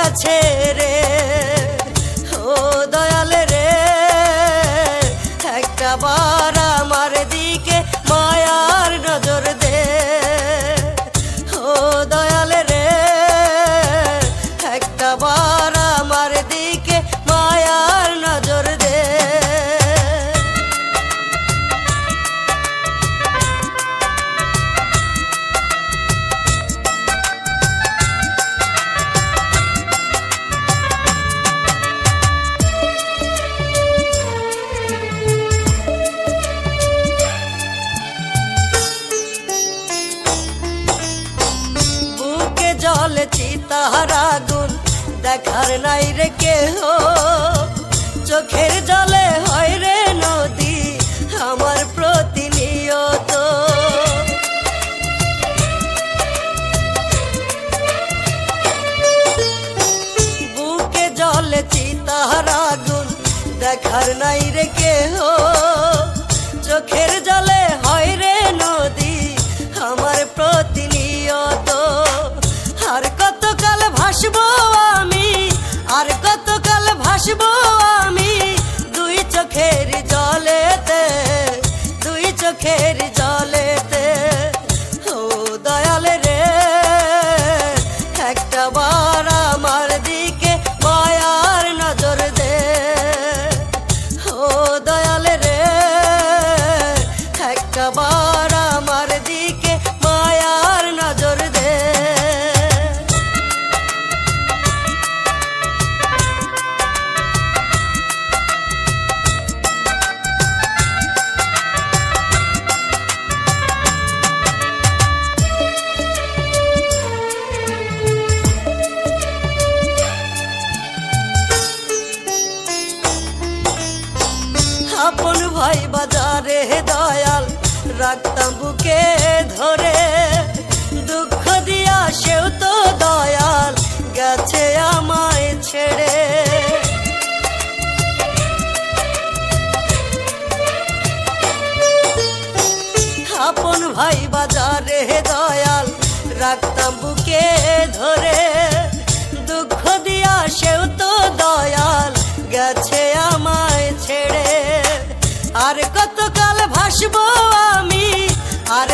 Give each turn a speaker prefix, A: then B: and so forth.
A: গেছে রে। ও দয়াল রে, একটা বার আমার দিকে মায়ার নজর দে। ও দয়াল রে, একটা বার আমার দিকে মায়ার নজর দে। জলে চিতার আগুন দেখার নাই রে কেহ, চোখের জলে হয় রে নদী আমার প্রতিনিয়ত। বুকে জলে চিতার আগুন দেখার নাই রে কেহ, চোখের জলে হয় রে নদী আমার প্রতিনিয়ত। আর কতকাল ভাসবো আমি, আর কতকাল ভাসবো আমি দুই চোখের জলেতে, দুই চোখের জলেতে। ও দয়াল রে, একটা বার আমার দিকে মায়ার নজর দে। ও দয়াল রে, একটা বার আমার দিকে মায়ার নজর দে। আপন ভাই বাজারে দয়াল রাখতাম বুকে ধরে, দুঃখ দিয়া সেও তো দয়াল গেছে আমায় ছেড়ে। আপন ভাই বাজারে দয়াল রাখতাম বুকে ধরে, দুঃখ দিয়া সেও তো দয়াল গেছে আমায় ছেড়ে। আর কতকাল ভাসবো আমি, আর